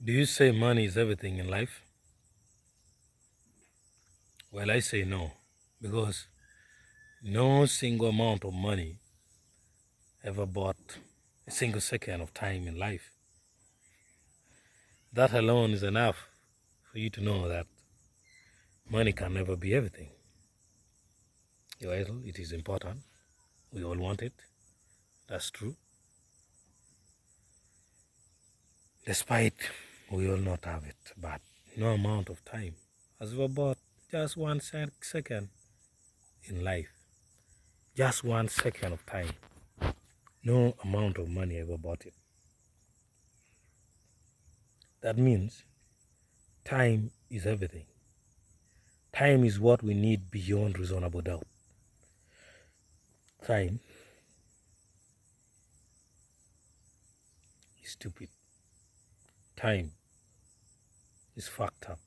Do you say money is everything in life? Well, I say no, because no single amount of money ever bought a single second of time in life. That alone is enough for you to know that money can never be everything. Well, it is important. We all want it. That's true. Despite we all not have it, but no amount of time has ever bought just one second in life. Just 1 second of time. No amount of money ever bought it. That means time is everything. Time is what we need beyond reasonable doubt. Time is stupid. Time is fucked up.